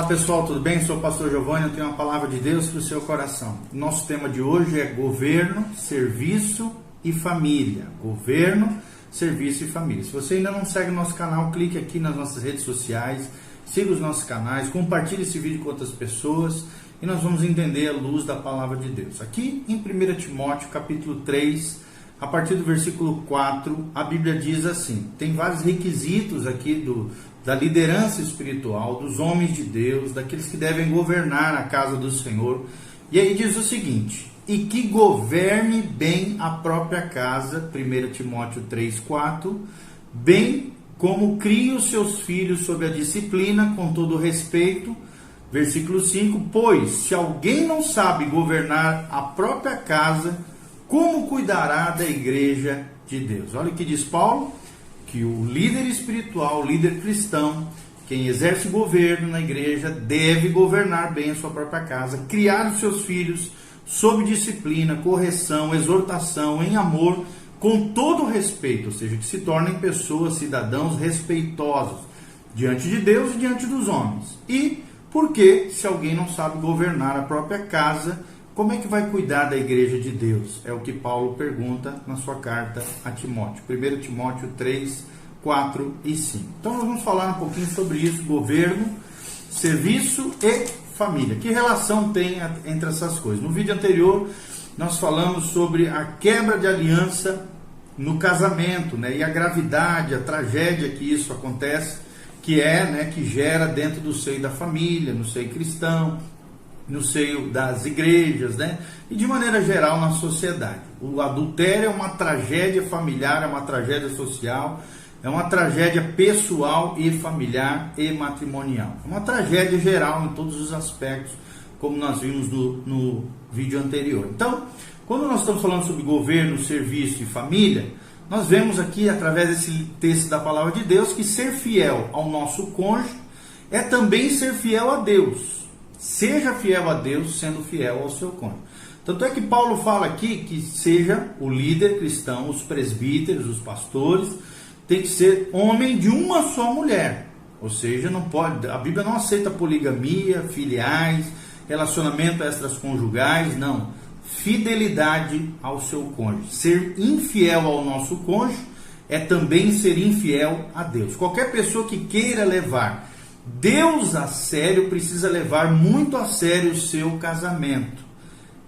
pessoal, tudo bem? Sou o pastor Giovanni, eu tenho uma palavra de Deus para o seu coração. Nosso tema de hoje é governo, serviço e família. Governo, serviço e família. Se você ainda não segue o nosso canal, clique aqui nas nossas redes sociais, siga os nossos canais, compartilhe esse vídeo com outras pessoas e nós vamos entender a luz da palavra de Deus. Aqui em 1 Timóteo, capítulo 3, a partir do versículo 4, a Bíblia diz assim, tem vários requisitos aqui da liderança espiritual, dos homens de Deus, daqueles que devem governar a casa do Senhor. E aí diz o seguinte, e que governe bem a própria casa, 1 Timóteo 3, 4, bem como crie os seus filhos sob a disciplina, com todo respeito. Versículo 5, pois se alguém não sabe governar a própria casa, como cuidará da igreja de Deus? Olha o que diz Paulo, que o líder espiritual, o líder cristão, quem exerce governo na igreja, deve governar bem a sua própria casa, criar os seus filhos sob disciplina, correção, exortação, em amor, com todo respeito, ou seja, que se tornem pessoas, cidadãos respeitosos diante de Deus e diante dos homens. E porque se alguém não sabe governar a própria casa, como é que vai cuidar da igreja de Deus? É o que Paulo pergunta na sua carta a Timóteo. 1 Timóteo 3, 4 e 5. Então nós vamos falar um pouquinho sobre isso, governo, serviço e família. Que relação tem entre essas coisas? No vídeo anterior nós falamos sobre a quebra de aliança no casamento, né? E a gravidade, a tragédia que isso acontece, que gera dentro do seio da família, no seio cristão, no seio das igrejas, né? E de maneira geral na sociedade. O adultério é uma tragédia familiar, é uma tragédia social, é uma tragédia pessoal e familiar e matrimonial. É uma tragédia geral em todos os aspectos, como nós vimos no vídeo anterior. Então, quando nós estamos falando sobre governo, serviço e família, nós vemos aqui, através desse texto da palavra de Deus, que ser fiel ao nosso cônjuge é também ser fiel a Deus. Seja fiel a Deus, sendo fiel ao seu cônjuge. Tanto é que Paulo fala aqui que seja o líder cristão, os presbíteros, os pastores, tem que ser homem de uma só mulher. Ou seja, não pode, a Bíblia não aceita poligamia, filiais, relacionamento extraconjugais, não. Fidelidade ao seu cônjuge. Ser infiel ao nosso cônjuge é também ser infiel a Deus. Qualquer pessoa que queira levar Deus a sério precisa levar muito a sério o seu casamento.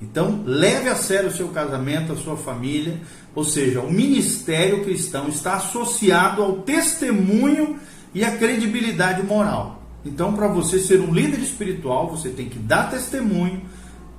Então, leve a sério o seu casamento, a sua família. Ou seja, o ministério cristão está associado ao testemunho e à credibilidade moral. Então, para você ser um líder espiritual, você tem que dar testemunho,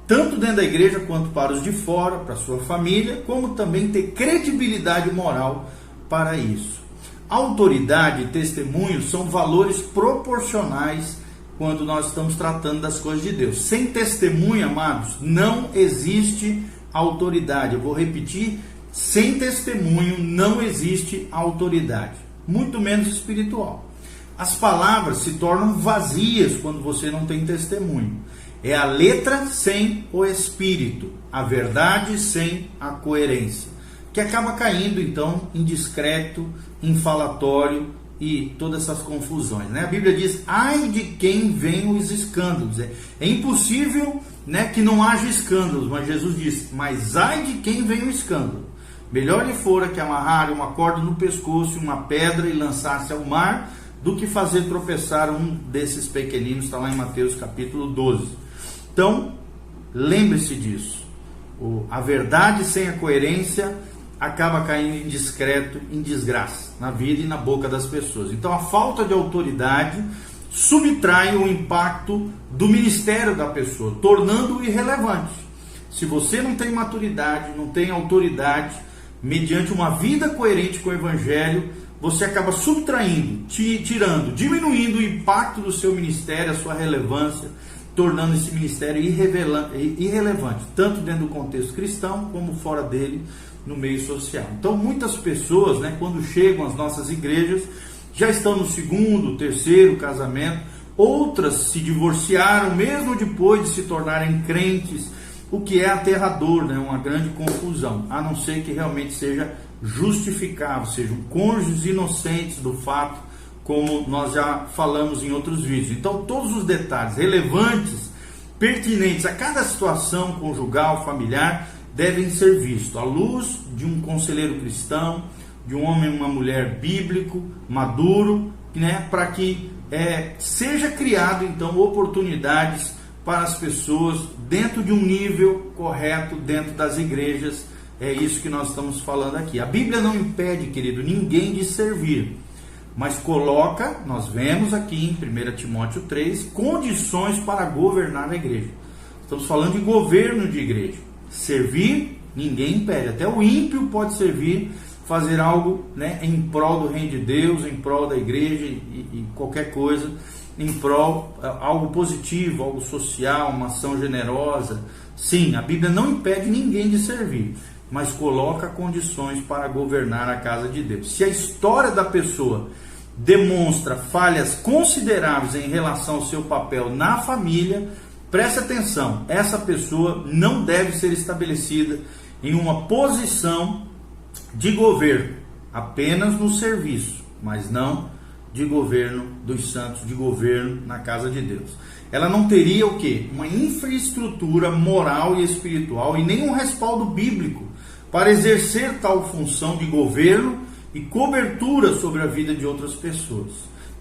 tanto dentro da igreja quanto para os de fora, para a sua família, como também ter credibilidade moral para isso. Autoridade e testemunho são valores proporcionais quando nós estamos tratando das coisas de Deus. Sem testemunho, amados, não existe autoridade. Eu vou repetir, sem testemunho não existe autoridade, muito menos espiritual. As palavras se tornam vazias quando você não tem testemunho. É a letra sem o espírito, a verdade sem a coerência, que acaba caindo então em discreto, em falatório e todas essas confusões, né? A Bíblia diz, ai de quem vem os escândalos. É impossível, né, que não haja escândalos, mas Jesus diz, mas ai de quem vem o escândalo. Melhor lhe fora que amarrar uma corda no pescoço, uma pedra e lançar-se ao mar, do que fazer tropeçar um desses pequeninos, está lá em Mateus capítulo 12. Então, lembre-se disso. A verdade sem a coerência acaba caindo em discreto, em desgraça, na vida e na boca das pessoas. Então, a falta de autoridade subtrai o impacto do ministério da pessoa, tornando-o irrelevante. Se você não tem maturidade, não tem autoridade, mediante uma vida coerente com o Evangelho, você acaba subtraindo, tirando, diminuindo o impacto do seu ministério, a sua relevância, tornando esse ministério irrelevante, tanto dentro do contexto cristão, como fora dele, no meio social. Então, muitas pessoas, né, quando chegam às nossas igrejas, já estão no segundo, terceiro casamento, outras se divorciaram, mesmo depois de se tornarem crentes, o que é aterrador, né, uma grande confusão, a não ser que realmente seja justificável, sejam cônjuges inocentes do fato como nós já falamos em outros vídeos. Então, todos os detalhes relevantes, pertinentes a cada situação conjugal, familiar, devem ser vistos à luz de um conselheiro cristão, de um homem e uma mulher bíblico, maduro, né, para que seja criado então oportunidades para as pessoas dentro de um nível correto, dentro das igrejas. É isso que nós estamos falando aqui. A Bíblia não impede, querido, ninguém de servir, mas coloca, nós vemos aqui em 1 Timóteo 3, condições para governar a igreja. Estamos falando de governo de igreja. Servir, ninguém impede. Até o ímpio pode servir, fazer algo, né, em prol do reino de Deus, em prol da igreja e qualquer coisa, em prol, algo positivo, algo social, uma ação generosa. Sim, a Bíblia não impede ninguém de servir, mas coloca condições para governar a casa de Deus. Se a história da pessoa demonstra falhas consideráveis em relação ao seu papel na família, preste atenção, essa pessoa não deve ser estabelecida em uma posição de governo, apenas no serviço, mas não de governo dos santos, de governo na casa de Deus. Ela não teria o quê? Uma infraestrutura moral e espiritual e nenhum respaldo bíblico para exercer tal função de governo e cobertura sobre a vida de outras pessoas.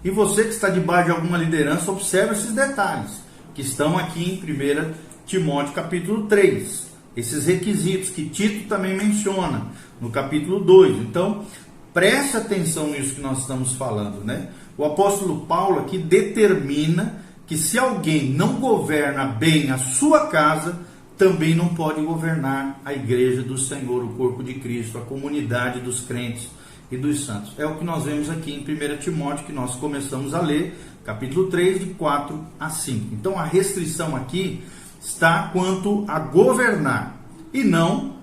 E você que está debaixo de alguma liderança, observe esses detalhes que estão aqui em 1 Timóteo capítulo 3. Esses requisitos que Tito também menciona no capítulo 2. Então, preste atenção nisso que nós estamos falando, né? O apóstolo Paulo aqui determina que se alguém não governa bem a sua casa, também não pode governar a igreja do Senhor, o corpo de Cristo, a comunidade dos crentes e dos santos. É o que nós vemos aqui em 1 Timóteo, que nós começamos a ler, capítulo 3, de 4 a 5. Então a restrição aqui está quanto a governar e não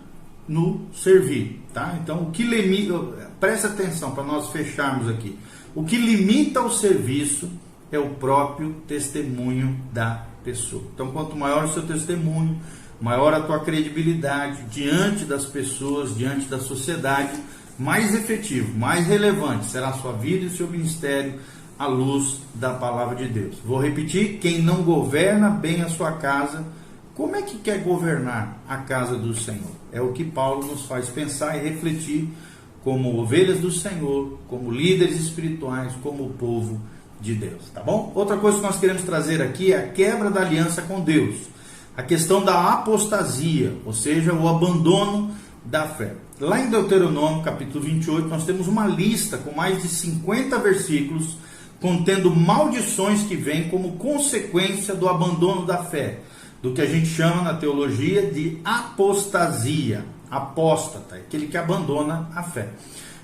no servir, tá? Então o que limita, preste atenção para nós fecharmos aqui, o que limita o serviço é o próprio testemunho da pessoa. Então quanto maior o seu testemunho, maior a tua credibilidade diante das pessoas, diante da sociedade, mais efetivo, mais relevante será a sua vida e o seu ministério à luz da palavra de Deus. Vou repetir, quem não governa bem a sua casa, como é que quer governar a casa do Senhor? É o que Paulo nos faz pensar e refletir como ovelhas do Senhor, como líderes espirituais, como o povo de Deus, tá bom? Outra coisa que nós queremos trazer aqui é a quebra da aliança com Deus, a questão da apostasia, ou seja, o abandono da fé. Lá em Deuteronômio, capítulo 28, nós temos uma lista com mais de 50 versículos contendo maldições que vêm como consequência do abandono da fé, do que a gente chama na teologia de apostasia. Apóstata, aquele que abandona a fé.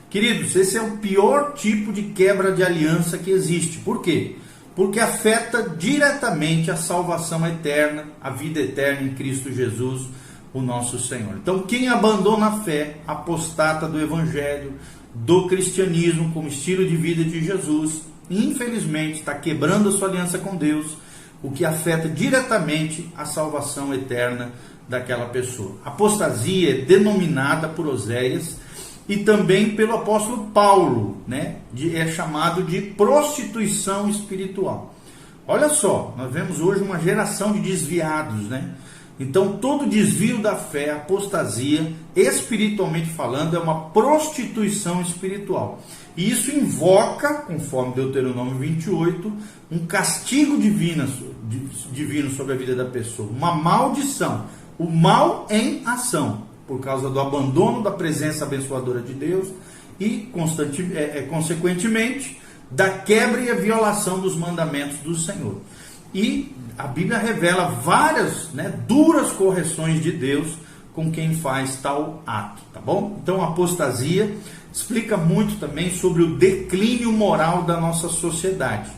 Queridos, esse é o pior tipo de quebra de aliança que existe. Por quê? Porque afeta diretamente a salvação eterna, a vida eterna em Cristo Jesus, o nosso Senhor. Então, quem abandona a fé, apostata do Evangelho, do cristianismo como estilo de vida de Jesus, infelizmente está quebrando a sua aliança com Deus, o que afeta diretamente a salvação eterna daquela pessoa. Apostasia é denominada por Oséias e também pelo apóstolo Paulo, né? É chamado de prostituição espiritual. Olha só, nós vemos hoje uma geração de desviados, né? Então todo desvio da fé, apostasia, espiritualmente falando, é uma prostituição espiritual. E isso invoca, conforme Deuteronômio 28, um castigo divino sobre a vida da pessoa, uma maldição, o mal em ação, por causa do abandono da presença abençoadora de Deus e, consequentemente, da quebra e a violação dos mandamentos do Senhor. E a Bíblia revela várias, duras correções de Deus com quem faz tal ato, tá bom? Então a apostasia explica muito também sobre o declínio moral da nossa sociedade.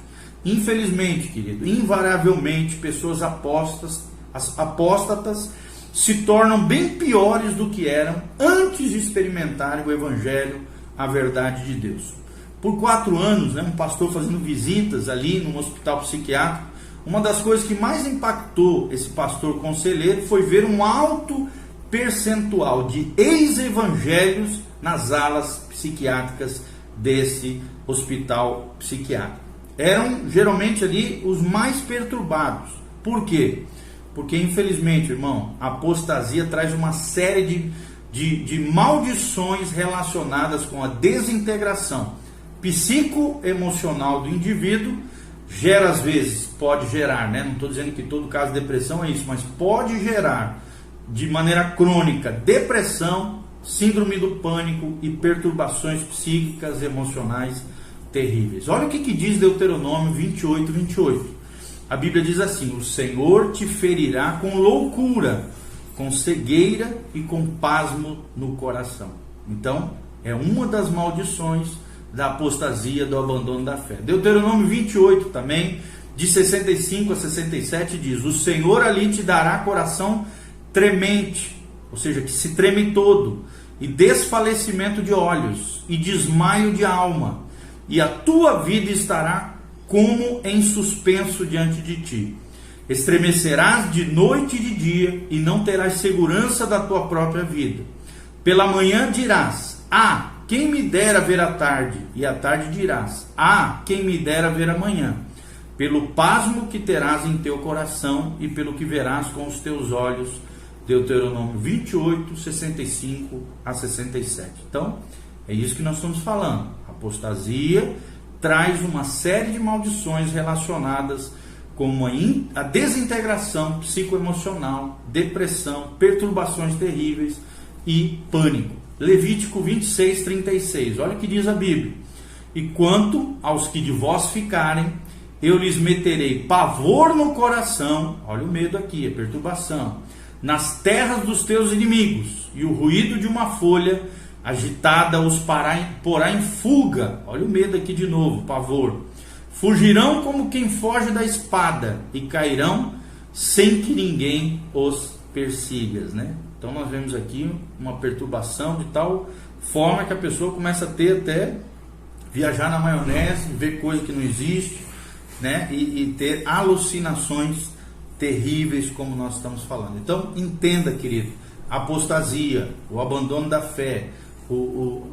Infelizmente, querido, invariavelmente pessoas apóstatas se tornam bem piores do que eram antes de experimentarem o Evangelho, a verdade de Deus. Por 4 anos, um pastor fazendo visitas ali num hospital psiquiátrico, uma das coisas que mais impactou esse pastor conselheiro foi ver um alto percentual de ex-evangélios nas alas psiquiátricas desse hospital psiquiátrico. Eram geralmente ali os mais perturbados. Por quê? Porque infelizmente, irmão, a apostasia traz uma série de maldições relacionadas com a desintegração psicoemocional do indivíduo. Gera, às vezes, pode gerar, né? Não estou dizendo que todo caso de depressão é isso, mas pode gerar de maneira crônica depressão, síndrome do pânico e perturbações psíquicas e emocionais terríveis. Olha o que diz Deuteronômio 28, 28. A Bíblia diz assim: o Senhor te ferirá com loucura, com cegueira e com pasmo no coração. Então, é uma das maldições da apostasia, do abandono da fé. Deuteronômio 28 também, de 65 a 67, diz: o Senhor ali te dará coração tremente, ou seja, que se treme todo, e desfalecimento de olhos, e desmaio de alma, e a tua vida estará como em suspenso diante de ti. Estremecerás de noite e de dia, e não terás segurança da tua própria vida. Pela manhã dirás: ah, quem me dera ver a tarde, e à tarde dirás: ah, quem me dera ver a manhã. Pelo pasmo que terás em teu coração, e pelo que verás com os teus olhos. Deuteronômio 28, 65 a 67. Então, é isso que nós estamos falando. A apostasia traz uma série de maldições relacionadas com a desintegração psicoemocional, depressão, perturbações terríveis e pânico. Levítico 26, 36. Olha o que diz a Bíblia: e quanto aos que de vós ficarem, eu lhes meterei pavor no coração, olha o medo aqui, a perturbação, nas terras dos teus inimigos, e o ruído de uma folha agitada os porá em fuga, olha o medo aqui de novo, pavor. Fugirão como quem foge da espada, e cairão sem que ninguém os persiga, né? Então nós vemos aqui uma perturbação de tal forma que a pessoa começa a ter até viajar na maionese, ver coisa que não existe, né? E ter alucinações terríveis, como nós estamos falando. Então entenda, querido, a apostasia, o abandono da fé, o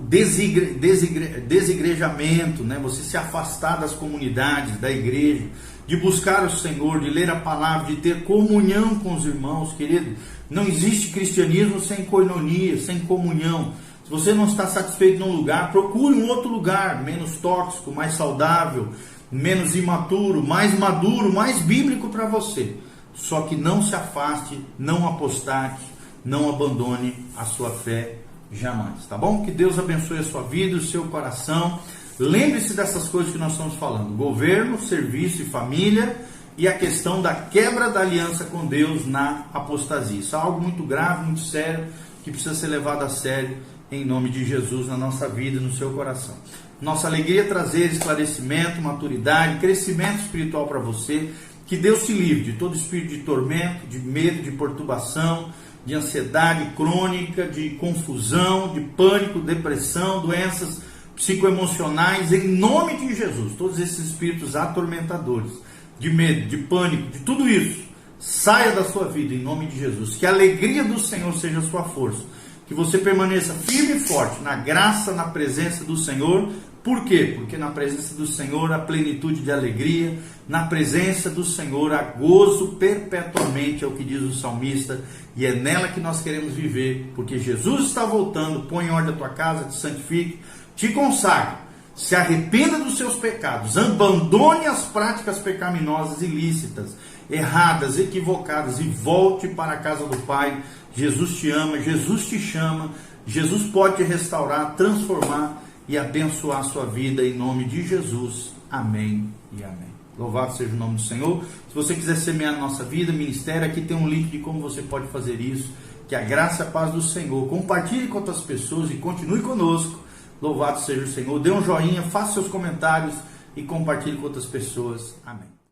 desigrejamento, né? Você se afastar das comunidades, da igreja, de buscar o Senhor, de ler a palavra, de ter comunhão com os irmãos, querido. Não existe cristianismo sem koinonia, sem comunhão. Se você não está satisfeito num lugar, procure um outro lugar, menos tóxico, mais saudável, menos imaturo, mais maduro, mais bíblico para você. Só que não se afaste, não apostate, não abandone a sua fé jamais, tá bom? Que Deus abençoe a sua vida, o seu coração. Lembre-se dessas coisas que nós estamos falando: governo, serviço e família, e a questão da quebra da aliança com Deus na apostasia. Isso é algo muito grave, muito sério, que precisa ser levado a sério em nome de Jesus na nossa vida e no seu coração. Nossa alegria é trazer esclarecimento, maturidade, crescimento espiritual para você. Que Deus te livre de todo espírito de tormento, de medo, de perturbação, de ansiedade crônica, de confusão, de pânico, depressão, doenças psicoemocionais, em nome de Jesus. Todos esses espíritos atormentadores, de medo, de pânico, de tudo isso, saia da sua vida em nome de Jesus. Que a alegria do Senhor seja a sua força. Que você permaneça firme e forte na graça, na presença do Senhor. Por quê? Porque na presença do Senhor há plenitude de alegria, na presença do Senhor há gozo perpetuamente, é o que diz o salmista, e é nela que nós queremos viver, porque Jesus está voltando. Põe em ordem a tua casa, te santifique, te consagre, se arrependa dos seus pecados, abandone as práticas pecaminosas, ilícitas, erradas, equivocadas, e volte para a casa do Pai. Jesus te ama, Jesus te chama, Jesus pode te restaurar, transformar e abençoar a sua vida em nome de Jesus. Amém e amém. Louvado seja o nome do Senhor. Se você quiser semear na nossa vida, ministério, aqui tem um link de como você pode fazer isso. Que a graça e a paz do Senhor compartilhe com outras pessoas e continue conosco. Louvado seja o Senhor. Dê um joinha, faça seus comentários e compartilhe com outras pessoas. Amém.